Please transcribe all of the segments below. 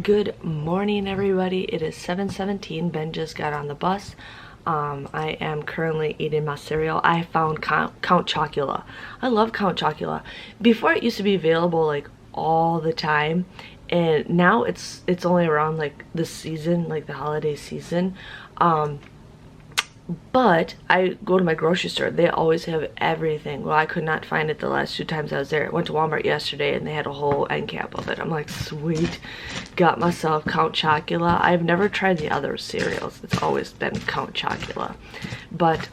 Good morning, everybody. It is 7:17. Ben just got on the bus. I am currently eating my cereal. I found Count Chocula. I love Count Chocula. Before, it used to be available like all the time, and now it's only around like the season, like the holiday season. But I go to my grocery store. They always have everything. Well, I could not find it the last 2 times I was there. I went to Walmart yesterday and they had a whole end cap of it. I'm like, sweet. Got myself Count Chocula. I've never tried the other cereals. It's always been Count Chocula. But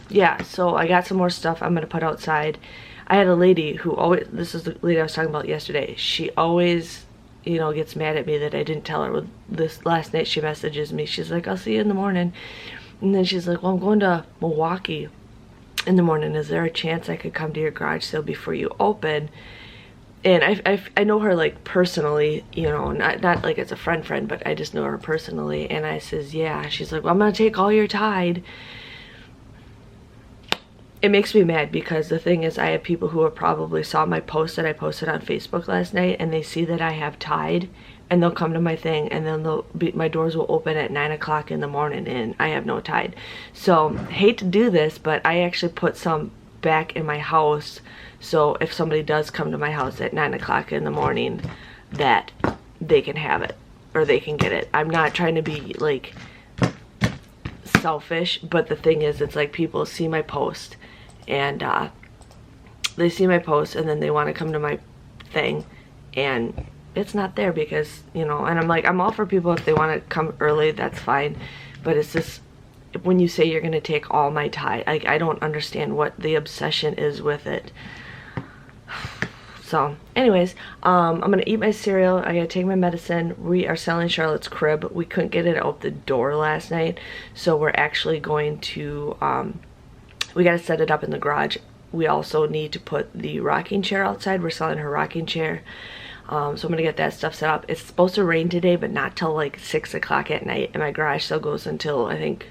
yeah, so I got some more stuff I'm gonna put outside. I had a lady who always, this is the lady I was talking about yesterday. She always, you know, gets mad at me that I didn't tell her. With this last night she messages me. She's like, I'll see you in the morning. And then she's like, well, I'm going to Milwaukee in the morning. Is there a chance I could come to your garage sale before you open? And I know her like personally, you know, not like as a friend, but I just know her personally. And I says, yeah. She's like, well, I'm going to take all your Tide. It makes me mad because the thing is, I have people who have probably saw my post that I posted on Facebook last night, and they see that I have Tide, and they'll come to my thing, and then my doors will open at 9 o'clock in the morning and I have no Tide. So hate to do this, but I actually put some back in my house, so if somebody does come to my house at 9 o'clock in the morning, that they can have it, or they can get it. I'm not trying to be like selfish, but the thing is, it's like people see my post and they see my post and then they want to come to my thing and it's not there because, you know, and I'm like, I'm all for people if they want to come early, that's fine, but it's just when you say you're gonna take all my Tide, like, I don't understand what the obsession is with it. So anyways, I'm gonna eat my cereal. I gotta take my medicine. We are selling Charlotte's Crib. We couldn't get it out the door last night, so we're actually going to we gotta set it up in the garage. We also need to put the rocking chair outside. We're selling her rocking chair, so I'm gonna get that stuff set up. It's supposed to rain today, but not till like 6 o'clock at night, and my garage sale goes until I think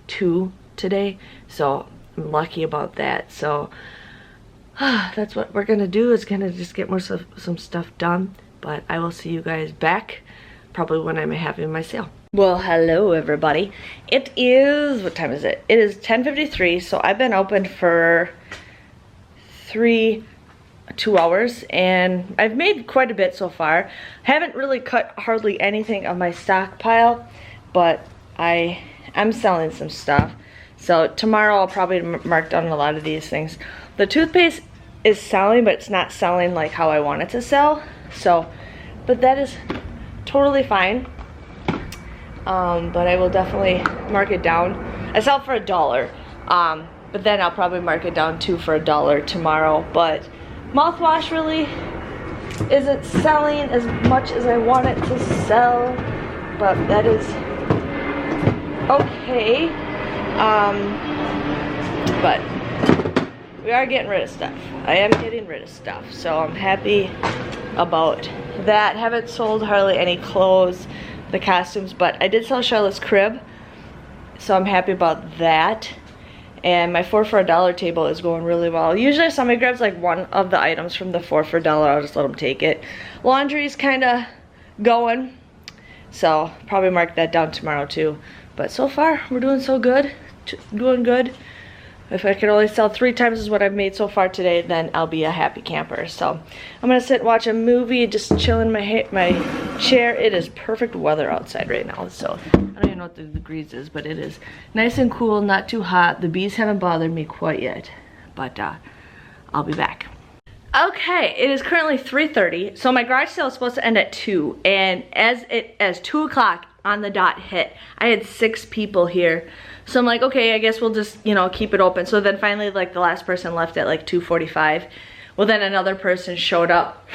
2 today, so I'm lucky about that. So that's what we're gonna do, is gonna just get more some stuff done. But I will see you guys back probably when I'm having my sale. Well, hello everybody. It is, what time is it? It is 10:53, so I've been open for 2 hours and I've made quite a bit so far. Haven't really cut hardly anything of my stockpile, but I'm selling some stuff. So tomorrow I'll probably mark down a lot of these things. The toothpaste is selling, but it's not selling like how I want it to sell. So, but that is totally fine. But I will definitely mark it down. I sell for $1. But then I'll probably mark it down too for $1 tomorrow. But mouthwash really isn't selling as much as I want it to sell. But that is okay. But we are getting rid of stuff. I am getting rid of stuff, so I'm happy about that. Haven't sold hardly any clothes, the costumes, but I did sell Charlotte's Crib, so I'm happy about that. And my 4 for $1 table is going really well. Usually if somebody grabs like one of the items from the 4 for $1, I'll just let them take it. Laundry's kind of going, so probably mark that down tomorrow too. But so far, we're doing so good, doing good. If I could only sell 3 times as what I've made so far today, then I'll be a happy camper. So I'm gonna sit and watch a movie, just chill in my chair. It is perfect weather outside right now, so I don't even know what the degrees is, but it is nice and cool, not too hot. The bees haven't bothered me quite yet, but I'll be back. Okay, it is currently 3:30, so my garage sale is supposed to end at 2, and as 2 o'clock on the dot hit, I had 6 people here. So I'm like, okay, I guess we'll just, you know, keep it open. So then finally, like, the last person left at like 2:45. Well, then another person showed up.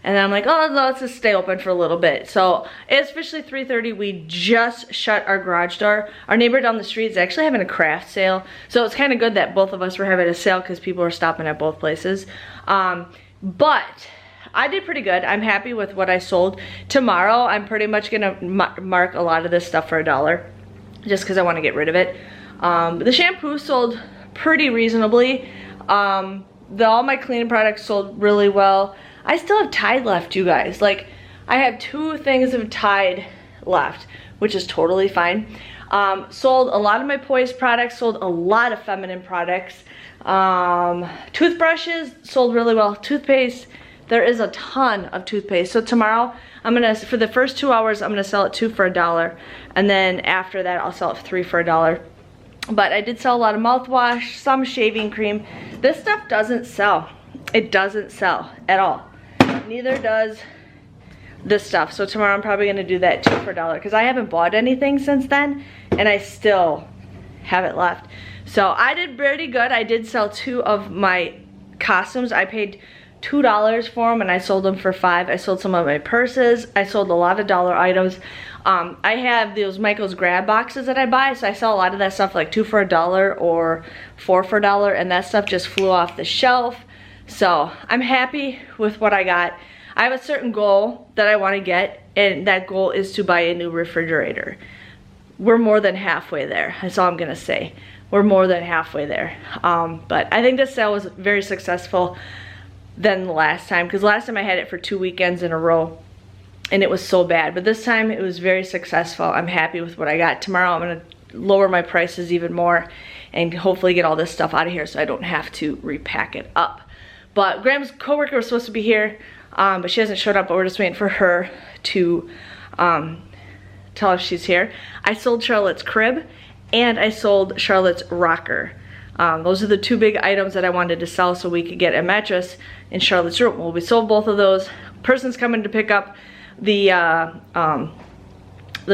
And then I'm like, oh, let's just stay open for a little bit. So it's officially 3:30. We just shut our garage door. Our neighbor down the street is actually having a craft sale. So it's kind of good that both of us were having a sale because people were stopping at both places. But I did pretty good. I'm happy with what I sold. Tomorrow, I'm pretty much gonna mark a lot of this stuff for $1. Just because I want to get rid of it. The shampoo sold pretty reasonably. All my cleaning products sold really well. I still have Tide left, you guys. Like, I have 2 things of Tide left, which is totally fine. Sold a lot of my Poise products, sold a lot of feminine products. Toothbrushes sold really well. Toothpaste, there is a ton of toothpaste. So tomorrow, I'm gonna, for the first 2 hours, I'm gonna sell it 2 for $1. And then after that, I'll sell it 3 for $1. But I did sell a lot of mouthwash, some shaving cream. This stuff doesn't sell. It doesn't sell at all. Neither does this stuff. So tomorrow I'm probably gonna do that 2 for $1 because I haven't bought anything since then and I still have it left. So I did pretty good. I did sell 2 of my costumes. I paid $2 for them and I sold them for $5. I sold some of my purses. I sold a lot of dollar items. I have those Michael's grab boxes that I buy, so I sell a lot of that stuff like 2 for $1 or 4 for $1, and that stuff just flew off the shelf. So I'm happy with what I got. I have a certain goal that I want to get, and that goal is to buy a new refrigerator. We're more than halfway there. That's all I'm gonna say. We're more than halfway there. But I think this sale was very successful than the last time, because last time I had it for 2 weekends in a row and it was so bad, but this time it was very successful. I'm happy with what I got. Tomorrow I'm gonna lower my prices even more and hopefully get all this stuff out of here so I don't have to repack it up. But Graham's coworker was supposed to be here, but she hasn't showed up, but we're just waiting for her to tell us she's here. I sold Charlotte's crib and I sold Charlotte's rocker. Those are the 2 big items that I wanted to sell so we could get a mattress in Charlotte's room. Well, we sold both of those. Person's coming to pick up the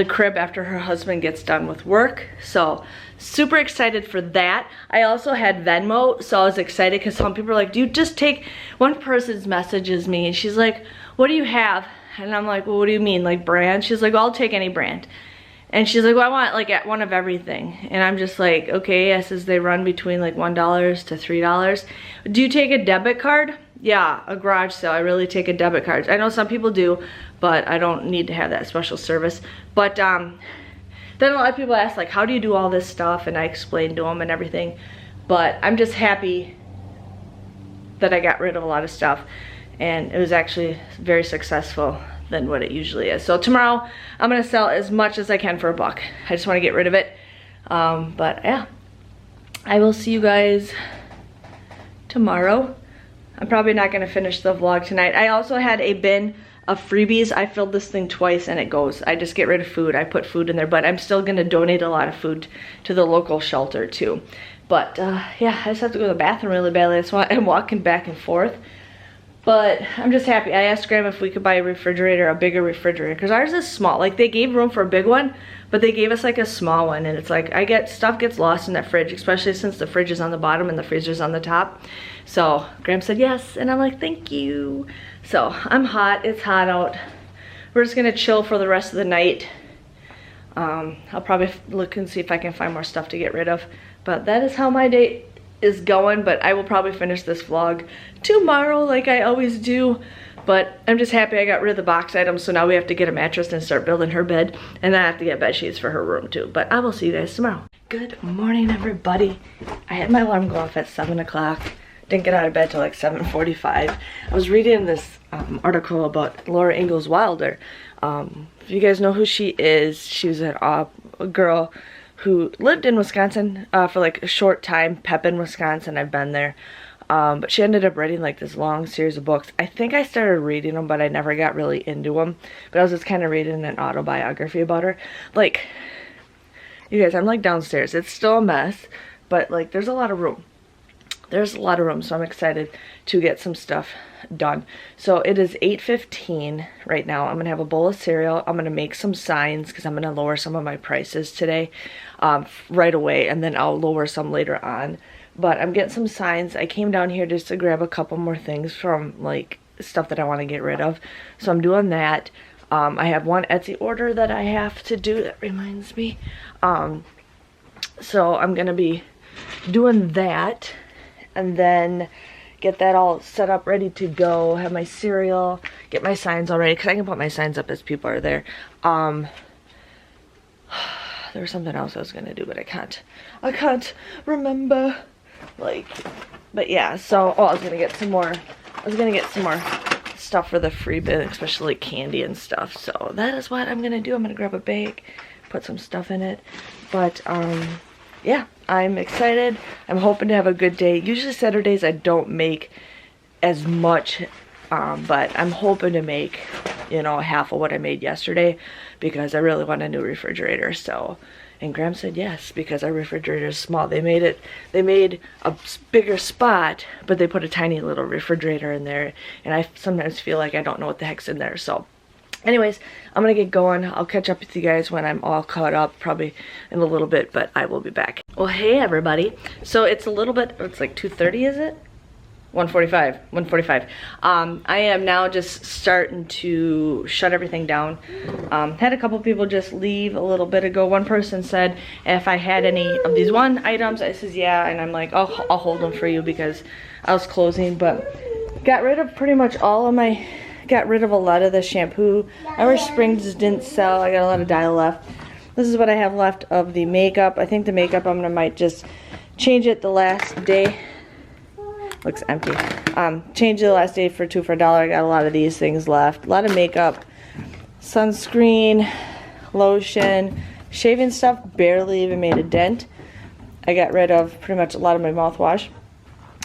crib after her husband gets done with work. So super excited for that. I also had Venmo, so I was excited because some people are like, do you just take, one person messages me and she's like, what do you have? And I'm like, well, what do you mean, like brand? She's like, well, I'll take any brand. And she's like, well, I want like one of everything. And I'm just like, okay, yes, as they run between like $1 to $3. Do you take a debit card? Yeah, a garage sale, I really take a debit card. I know some people do, but I don't need to have that special service. But then a lot of people ask like, how do you do all this stuff? And I explained to them and everything. But I'm just happy that I got rid of a lot of stuff. And it was actually very successful than what it usually is. So tomorrow I'm gonna sell as much as I can for $1. I just wanna get rid of it. But yeah, I will see you guys tomorrow. I'm probably not gonna finish the vlog tonight. I also had a bin of freebies. I filled this thing twice and it goes. I just get rid of food. I put food in there, but I'm still gonna donate a lot of food to the local shelter too. But yeah, I just have to go to the bathroom really badly. That's why I'm walking back and forth. But I'm just happy. I asked Graham if we could buy a refrigerator, a bigger refrigerator, because ours is small. Like they gave room for a big one, but they gave us like a small one, and it's like stuff gets lost in that fridge, especially since the fridge is on the bottom and the freezer's on the top. So Graham said yes, and I'm like, thank you. So I'm hot, it's hot out. We're just gonna chill for the rest of the night. I'll probably look and see if I can find more stuff to get rid of. But that is how my day is going, but I will probably finish this vlog tomorrow like I always do. But I'm just happy I got rid of the box items, so now we have to get a mattress and start building her bed, and then I have to get bed sheets for her room too. But I will see you guys tomorrow. Good morning, everybody. I had my alarm go off at 7 o'clock. Didn't get out of bed till like 7:45. I was reading this article about Laura Ingalls Wilder. If you guys know who she is, she was a girl who lived in Wisconsin for like a short time, Pepin, Wisconsin. I've been there. But she ended up writing like this long series of books. I think I started reading them, but I never got really into them. But I was just kind of reading an autobiography about her. Like, you guys, I'm like downstairs. It's still a mess, but like there's a lot of room. There's a lot of room, so I'm excited to get some stuff done. So it is 8:15 right now. I'm gonna have a bowl of cereal. I'm gonna make some signs because I'm gonna lower some of my prices today right away, and then I'll lower some later on. But I'm getting some signs. I came down here just to grab a couple more things from like stuff that I want to get rid of. So I'm doing that. I have one Etsy order that I have to do that reminds me. So I'm gonna be doing that, and then get that all set up, ready to go, have my cereal, get my signs all ready, because I can put my signs up as people are there. There was something else I was gonna do, but I can't remember. Like, but yeah, so I was gonna get some more stuff for the free bin, especially like candy and stuff. So that is what I'm gonna do. I'm gonna grab a bag, put some stuff in it. But yeah, I'm excited. I'm hoping to have a good day. Usually Saturdays I don't make as much, but I'm hoping to make, you know, half of what I made yesterday because I really want a new refrigerator. So, and Graham said yes, because our refrigerator is small. They made a bigger spot, but they put a tiny little refrigerator in there, and I sometimes feel like I don't know what the heck's in there. So anyways, I'm gonna get going. I'll catch up with you guys when I'm all caught up, probably in a little bit, but I will be back. Well, hey everybody. So it's a little bit, it's like 2:30, is it? 1:45. I am now just starting to shut everything down. Had a couple people just leave a little bit ago. One person said if I had any of these one items, I says yeah, and I'm like, I'll hold them for you because I was closing. But got rid of pretty much all of my, got rid of a lot of the shampoo. Our Springs didn't sell. I got a lot of dye left. This is what I have left of the makeup. I think the makeup might just change it the last day. Looks empty. Changed it the last day for $2 for $1. I got a lot of these things left. A lot of makeup, sunscreen, lotion, shaving stuff. Barely even made a dent. I got rid of pretty much a lot of my mouthwash.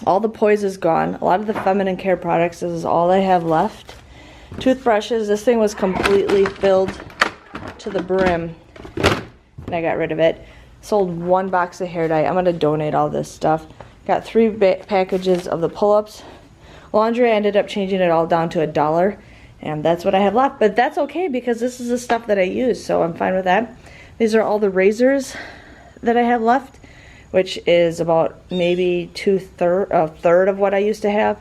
All the poise is gone. A lot of the feminine care products. This is all I have left. Toothbrushes. This thing was completely filled to the brim, and I got rid of it. Sold 1 box of hair dye. I'm gonna donate all this stuff. Got 3 packages of the pull-ups. Laundry, I ended up changing it all down to $1, and that's what I have left. But that's okay because this is the stuff that I use, so I'm fine with that. These are all the razors that I have left, which is about maybe a third of what I used to have.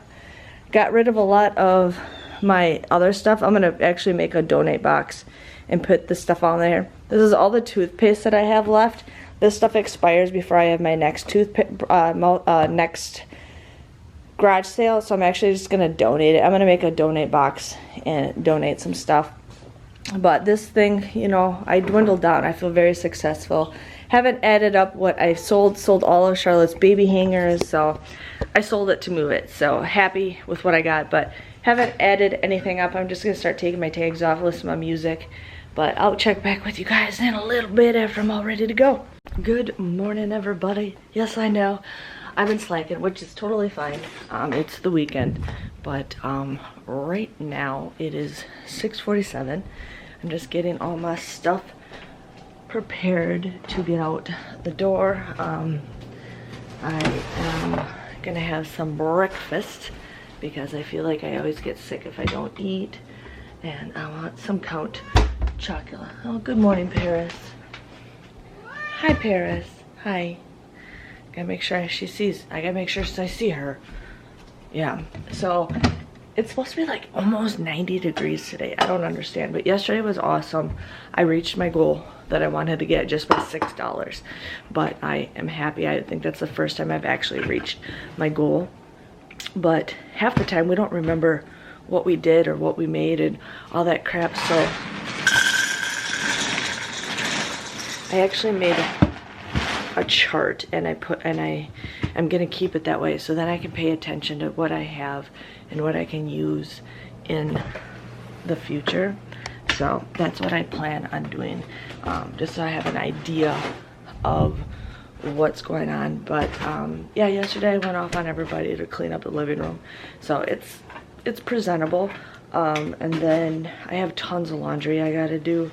Got rid of a lot of my other stuff. I'm gonna actually make a donate box and put the stuff on there. This is all the toothpaste that I have left. This stuff expires before I have my next next garage sale, so I'm actually just gonna donate it. I'm gonna make a donate box and donate some stuff. But this thing, you know, I dwindled down. I feel very successful. Haven't added up what I sold. Sold all of Charlotte's baby hangers, so I sold it to move it. So happy with what I got, but haven't added anything up. I'm just gonna start taking my tags off, listen to my music. But I'll check back with you guys in a little bit after I'm all ready to go. Good morning, everybody. Yes, I know I've been slacking, which is totally fine. It's the weekend, but right now it is 6:47. I'm just getting all my stuff prepared to get out the door. I am gonna have some breakfast because I feel like I always get sick if I don't eat, and I want some Count chocolate. Oh, good morning, Paris. Hi, Paris. Hi. Gotta make sure she sees. I gotta make sure I see her. Yeah. So it's supposed to be like almost 90 degrees today. I don't understand, but yesterday was awesome. I reached my goal that I wanted to get just by $6, but I am happy. I think that's the first time I've actually reached my goal. But half the time we don't remember what we did or what we made and all that crap. So I actually made a chart, and I'm gonna keep it that way so then I can pay attention to what I have and what I can use in the future. So that's what I plan on doing, just so I have an idea of what's going on. But yeah, yesterday I went off on everybody to clean up the living room, so it's presentable. And then I have tons of laundry I gotta do.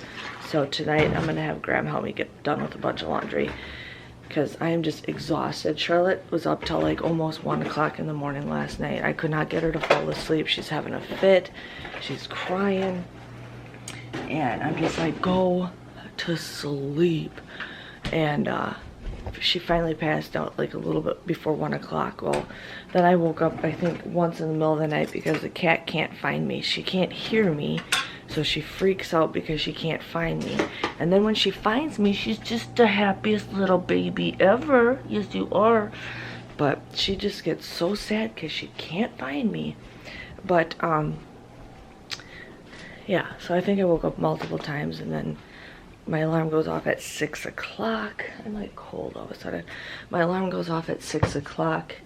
So tonight I'm gonna have Graham help me get done with a bunch of laundry because I am just exhausted. Charlotte was up till like almost 1 o'clock in the morning last night. I could not get her to fall asleep. She's having a fit. She's crying. And I'm just like, go to sleep. And she finally passed out like a little bit before 1 o'clock. Well, then I woke up, I think, once in the middle of the night because the cat can't find me. She can't hear me. So she freaks out because she can't find me. And then when she finds me, she's just the happiest little baby ever. Yes, you are. But she just gets so sad because she can't find me. But, yeah. So I think I woke up multiple times, and then my alarm goes off at 6 o'clock. I'm like cold all of a sudden. My alarm goes off at 6 o'clock.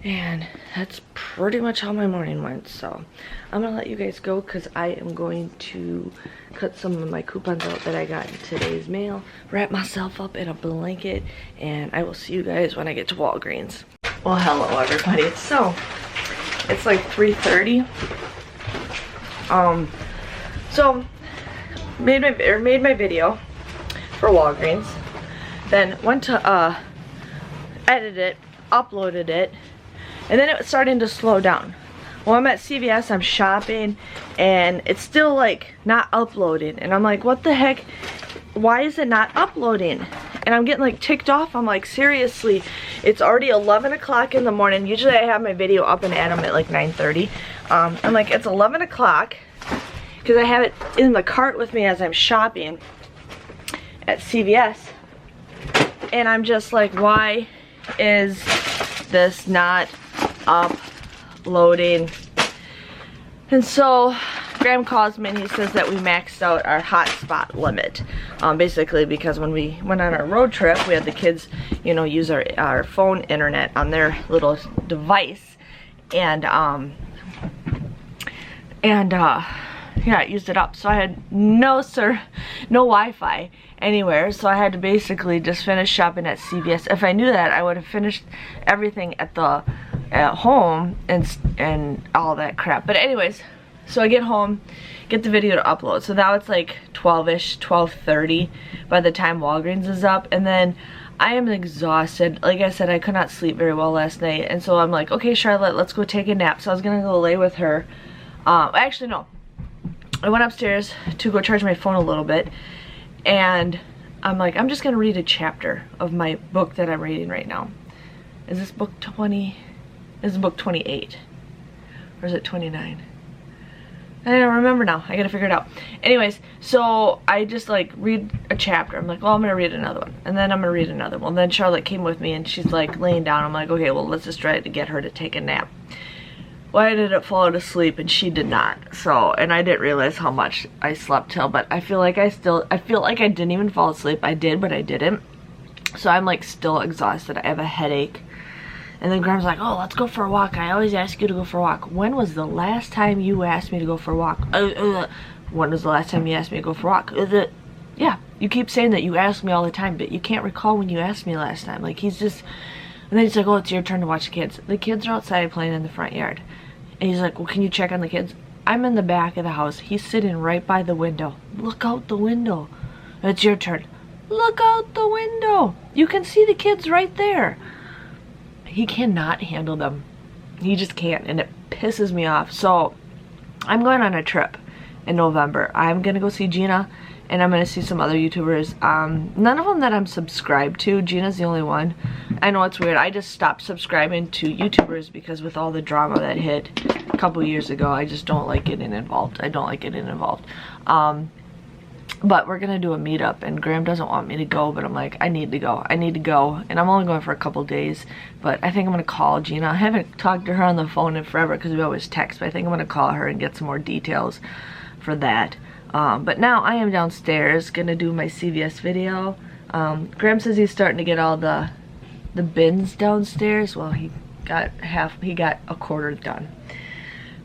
And that's pretty much how my morning went. So I'm gonna let you guys go because I am going to cut some of my coupons out that I got in today's mail, wrap myself up in a blanket, and I will see you guys when I get to Walgreens. Well, hello everybody. So it's like 3:30. So made my video for Walgreens, then went to edit it, uploaded it, and then it was starting to slow down. Well, I'm at CVS, I'm shopping, and it's still like not uploading, and I'm like, what the heck, why is it not uploading? And I'm getting like ticked off. I'm like, seriously, it's already 11 o'clock in the morning. Usually I have my video up and at them at like 9:30. I'm like, it's 11 o'clock because I have it in the cart with me as I'm shopping at CVS, and I'm just like, why is this not uploading? And so Graham calls me and he says that we maxed out our hotspot limit, basically because when we went on our road trip, we had the kids, you know, use our phone internet on their little device, and yeah, it used it up. So I had no Wi-Fi anywhere, so I had to basically just finish shopping at CVS. If I knew that, I would have finished everything at home and all that crap. But anyways, so I get home, get the video to upload. So now it's like 12-ish, 12:30 by the time Walgreens is up, and then I am exhausted. Like I said, I could not sleep very well last night, and so I'm like, okay, Charlotte, let's go take a nap. So I was gonna go lay with her. Actually, no. I went upstairs to go charge my phone a little bit, and I'm like, I'm just gonna read a chapter of my book that I'm reading right now. Is this book 20? This is book 28. Or is it 29? I don't remember now. I gotta figure it out. Anyways, so I just like read a chapter. I'm like, well, I'm gonna read another one, and then I'm gonna read another one. Then Charlotte came with me and she's like laying down. I'm like, okay, well, let's just try to get her to take a nap. Well, I ended up falling asleep and she did not. So, and I didn't realize how much I slept till, but I feel like I feel like I didn't even fall asleep. I did, but I didn't. So I'm like still exhausted. I have a headache. And then Graham's like, oh, let's go for a walk. I always ask you to go for a walk. When was the last time you asked me to go for a walk? When was the last time you asked me to go for a walk? Yeah, you keep saying that you ask me all the time, but you can't recall when you asked me last time. Like, he's just, and then he's like, oh, it's your turn to watch the kids. The kids are outside playing in the front yard. And he's like, well, can you check on the kids? I'm in the back of the house. He's sitting right by the window. Look out the window. It's your turn. Look out the window. You can see the kids right there. He cannot handle them. He just can't, and it pisses me off. So I'm going on a trip in November. I'm gonna go see Gina, and I'm gonna see some other YouTubers. None of them that I'm subscribed to. Gina's the only one. I know it's weird. I just stopped subscribing to YouTubers because with all the drama that hit a couple years ago, I just don't like getting involved. I don't like getting involved. But we're gonna do a meetup, and Graham doesn't want me to go, but I'm like, I need to go. I need to go, and I'm only going for a couple days. But I think I'm gonna call Gina. I haven't talked to her on the phone in forever because we always text, but I think I'm gonna call her and get some more details for that. But now I am downstairs gonna do my CVS video. Graham says he's starting to get all the bins downstairs. Well, he got a quarter done.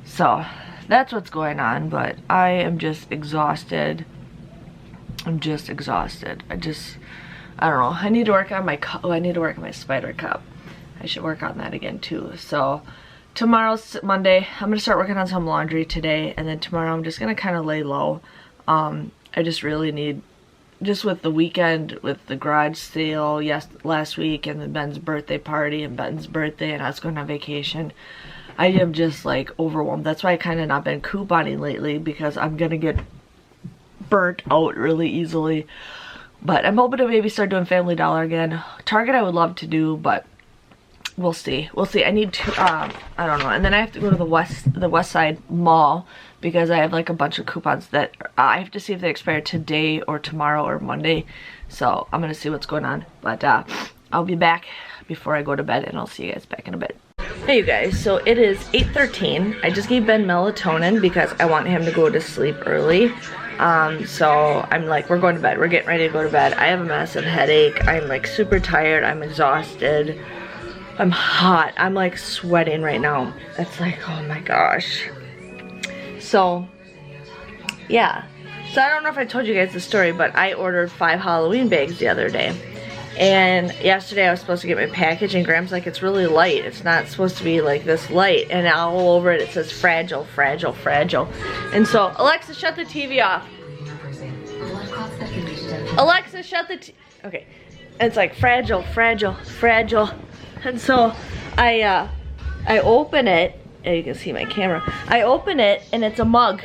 So that's what's going on, but I am just exhausted. I'm just exhausted. I don't know. I need to work on my cup. Oh, I need to work on my spider cup. I should work on that again too. So tomorrow's Monday. I'm gonna start working on some laundry today, and then tomorrow I'm just gonna kind of lay low. I just really need, just with the weekend, with the garage sale last week, and then Ben's birthday party and Ben's birthday, and I was going on vacation. I am just like overwhelmed. That's why I kind of not been couponing lately, because I'm gonna get burnt out really easily. But I'm hoping to maybe start doing Family Dollar again. Target I would love to do, but we'll see. We'll see. I need to I don't know. And then I have to go to the West Side Mall because I have like a bunch of coupons that I have to see if they expire today or tomorrow or Monday. So I'm gonna see what's going on. But I'll be back before I go to bed, and I'll see you guys back in a bit. Hey you guys, so it is 8:13. I just gave Ben melatonin because I want him to go to sleep early. So I'm like, we're going to bed. We're getting ready to go to bed. I have a massive headache. I'm like super tired. I'm exhausted. I'm hot. I'm like sweating right now. It's like, oh my gosh. So, yeah. So I don't know if I told you guys the story, but I ordered 5 Halloween bags the other day. And yesterday I was supposed to get my package, and Graham's like, it's really light. It's not supposed to be like this light. And all over it, it says fragile, fragile, fragile. And so, Alexa, shut the TV off. Alexa, shut the okay. And it's like fragile, fragile, fragile. And so I open it, and you can see my camera. I open it, and it's a mug.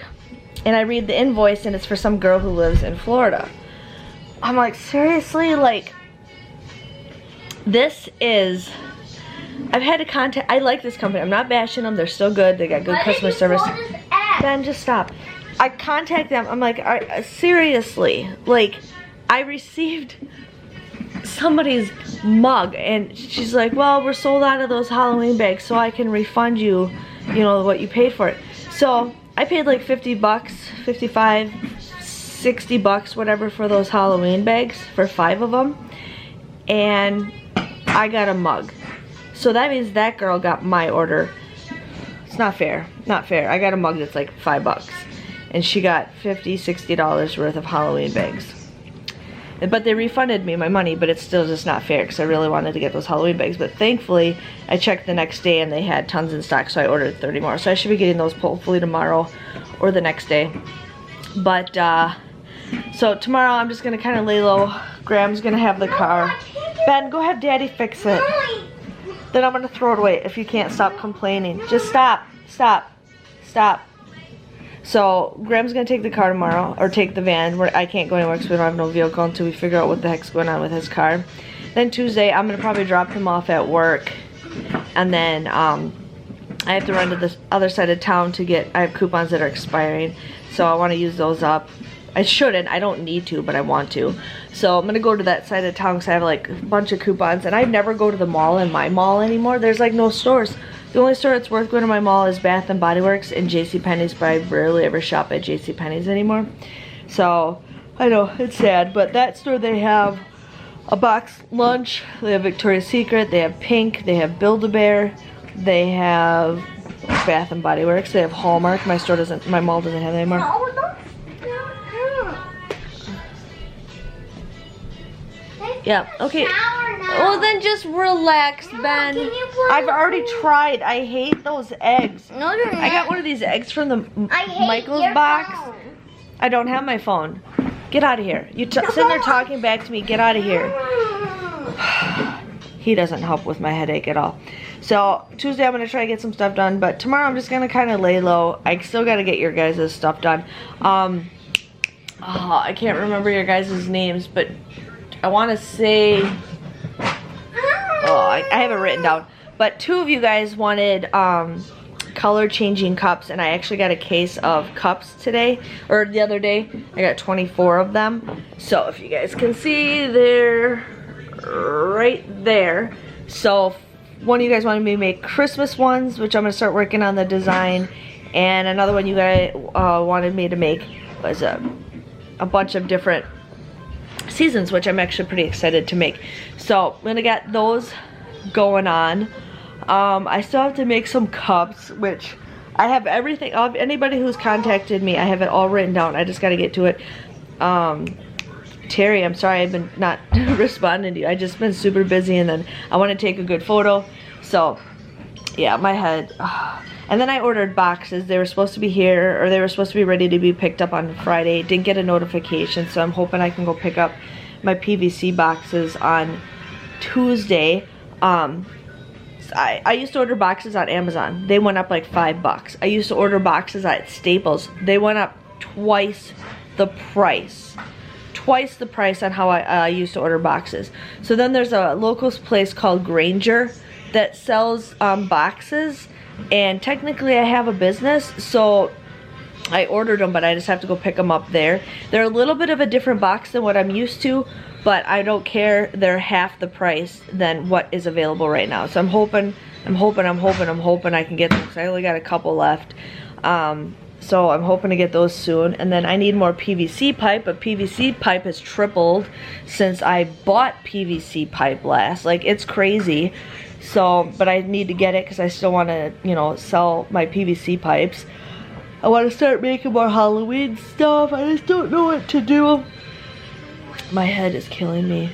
And I read the invoice, and it's for some girl who lives in Florida. I'm like, seriously? Like, this is, I've had to contact, I like this company. I'm not bashing them. They're still good. They got good customer service. Ben, just stop. I contact them. I'm like, seriously? Like, I received somebody's mug, and she's like, well, we're sold out of those Halloween bags, so I can refund you, you know, what you paid for it. So I paid like 50 bucks, 55, 60 bucks, whatever, for those Halloween bags, for 5 of them. And I got a mug. So that means that girl got my order. It's not fair. Not fair. I got a mug that's like 5 bucks. And she got $50, $60 worth of Halloween bags. But they refunded me my money, but it's still just not fair because I really wanted to get those Halloween bags. But thankfully, I checked the next day and they had tons in stock, so I ordered 30 more. So I should be getting those hopefully tomorrow or the next day. But, so tomorrow I'm just going to kind of lay low. Graham's going to have the car. Ben, go have Daddy fix it. Then I'm going to throw it away if you can't stop complaining. Just stop. Stop. Stop. So Graham's gonna take the car tomorrow, or take the van. I can't go anywhere because we don't have no vehicle until we figure out what the heck's going on with his car. Then Tuesday, I'm gonna probably drop him off at work, and then I have to run to the other side of town to get. I have coupons that are expiring, so I want to use those up. I shouldn't. I don't need to, but I want to. So I'm gonna go to that side of town because I have like a bunch of coupons, and I never go to the mall in my mall anymore. There's like no stores. The only store that's worth going to my mall is Bath and Body Works and JCPenney's, but I rarely ever shop at JCPenney's anymore. So, I know, it's sad, but that store, they have a box lunch, they have Victoria's Secret, they have Pink, they have Build-A-Bear, they have Bath and Body Works, they have Hallmark. My store doesn't, my mall doesn't have that anymore. Yeah, okay. Well, then just relax, Ben. I've already tried. I hate those eggs. No, you're not. I got one of these eggs from the Michael's box. Phone. I don't have my phone. Get out of here. You sitting there talking back to me. Get out of here. He doesn't help with my headache at all. So, Tuesday I'm going to try to get some stuff done. But tomorrow I'm just going to kind of lay low. I still got to get your guys' stuff done. I can't remember your guys' names, but I want to say, I have it written down, but 2 of you guys wanted color changing cups, and I actually got a case of cups today, or the other day. I got 24 of them. So if you guys can see, they're right there. So one of you guys wanted me to make Christmas ones, which I'm going to start working on the design, and another one you guys wanted me to make was a bunch of different seasons, which I'm actually pretty excited to make. So I'm gonna get those going on. I still have to make some cups, which I have everything. Anybody who's contacted me, I have it all written down. I just got to get to it. Terry, I'm sorry I've been not responding to you. I just been super busy, and then I want to take a good photo. So yeah, my head. And then I ordered boxes. They were supposed to be here, or they were supposed to be ready to be picked up on Friday. Didn't get a notification, so I'm hoping I can go pick up my PVC boxes on Tuesday. I used to order boxes on Amazon. They went up like $5. I used to order boxes at Staples. They went up twice the price. Twice the price on how I used to order boxes. So then there's a local place called Granger that sells boxes. And technically I have a business, so I ordered them, but I just have to go pick them up there. They're a little bit of a different box than what I'm used to, but I don't care. They're half the price than what is available right now. So I'm hoping I can get them, because I only got a couple left. So I'm hoping to get those soon. And then I need more PVC pipe, but PVC pipe has tripled since I bought PVC pipe last. Like, it's crazy. So, but I need to get it because I still want to, you know, sell my PVC pipes. I want to start making more Halloween stuff. I just don't know what to do. My head is killing me.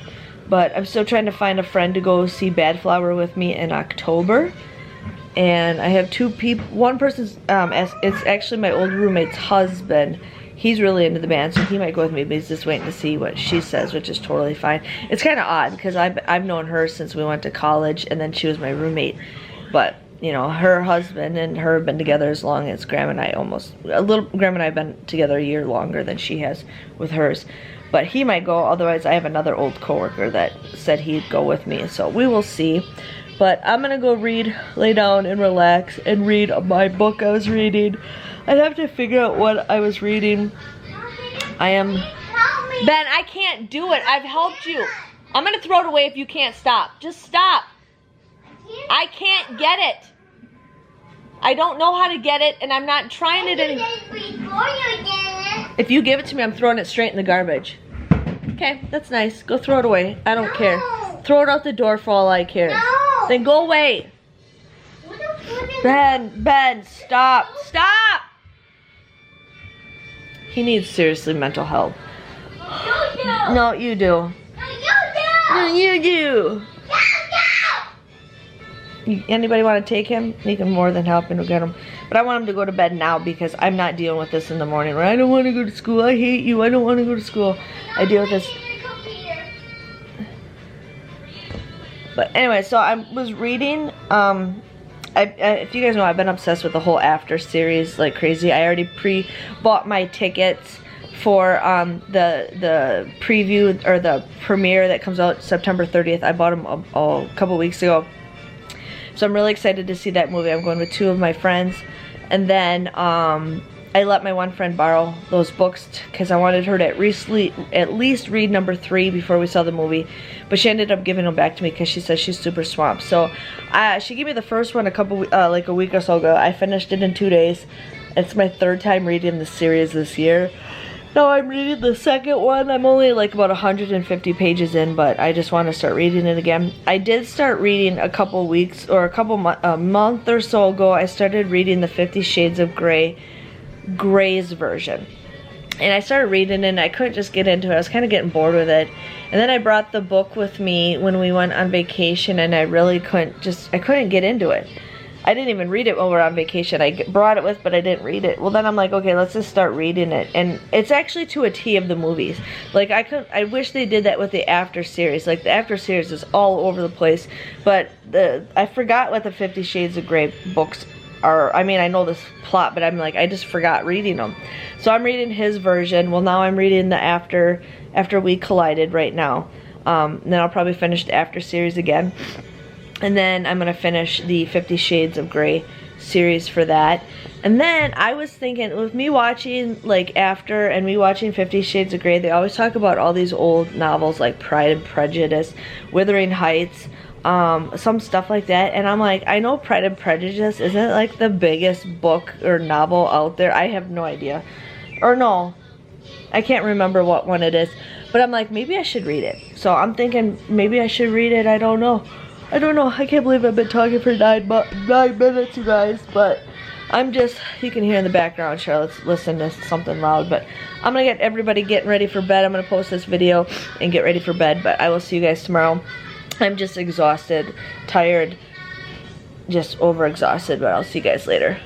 But I'm still trying to find a friend to go see Bad Flower with me in October. And I have two people. One person's, it's actually my old roommate's husband. He's really into the band, so he might go with me, but he's just waiting to see what she says, which is totally fine. It's kind of odd, because I've known her since we went to college, and then she was my roommate. But, you know, her husband and her have been together as long as Graham and I Graham and I have been together a year longer than she has with hers. But he might go, otherwise I have another old coworker that said he'd go with me, so we will see. But I'm gonna go lay down and relax and read my book I was reading. I'd have to figure out what I was reading. Ben, I can't do it. I've helped you. I'm gonna throw it away if you can't stop. Just stop. I can't get it. I don't know how to get it, and I'm not trying it anymore. If you give it to me, I'm throwing it straight in the garbage. Okay, that's nice. Go throw it away. I don't care. Throw it out the door for all I care. No. Then go away. Ben, stop. Stop! He needs seriously mental help. No, you do. No, you do. Anybody want to take him? He can more than help him to get him. But I want him to go to bed now because I'm not dealing with this in the morning. I don't want to go to school. I hate you. I don't want to go to school. I deal with this. But anyway, so I was reading. If you guys know, I've been obsessed with the whole After series like crazy. I already pre-bought my tickets for the preview or the premiere that comes out September 30th. I bought them a couple weeks ago. So I'm really excited to see that movie. I'm going with 2 of my friends. And then I let my one friend borrow those books because I wanted her to at least read number 3 before we saw the movie. But she ended up giving them back to me because she says she's super swamped. So she gave me the first one like a week or so ago. I finished it in 2 days. It's my 3rd time reading the series this year. Now I'm reading the second one. I'm only like about 150 pages in, but I just want to start reading it again. I did start reading a couple weeks or a month or so ago. I started reading the 50 Shades of Gray's version. And I started reading it and I couldn't just get into it. I was kind of getting bored with it. And then I brought the book with me when we went on vacation and I really couldn't get into it. I didn't even read it while we were on vacation. I brought it with, but I didn't read it. Well, then I'm like, okay, let's just start reading it. And it's actually to a T of the movies. Like, I wish they did that with the After series. Like, the After series is all over the place. But I forgot what the 50 Shades of Grey books are. I mean, I know this plot, but I'm like, I just forgot reading them. So I'm reading his version. Well, now I'm reading the After We Collided right now. And then I'll probably finish the After series again. And then I'm going to finish the 50 Shades of Grey series for that. And then I was thinking, with me watching like After and me watching 50 Shades of Grey, they always talk about all these old novels like Pride and Prejudice, Wuthering Heights, some stuff like that. And I'm like, I know Pride and Prejudice isn't like the biggest book or novel out there. I have no idea. Or no, I can't remember what one it is. But I'm like, maybe I should read it. So I'm thinking maybe I should read it. I don't know. I can't believe I've been talking for 9 minutes, you guys. But I'm just, you can hear in the background, Charlotte's listening to something loud. But I'm going to get everybody getting ready for bed. I'm going to post this video and get ready for bed. But I will see you guys tomorrow. I'm just exhausted, tired, just over-exhausted. But I'll see you guys later.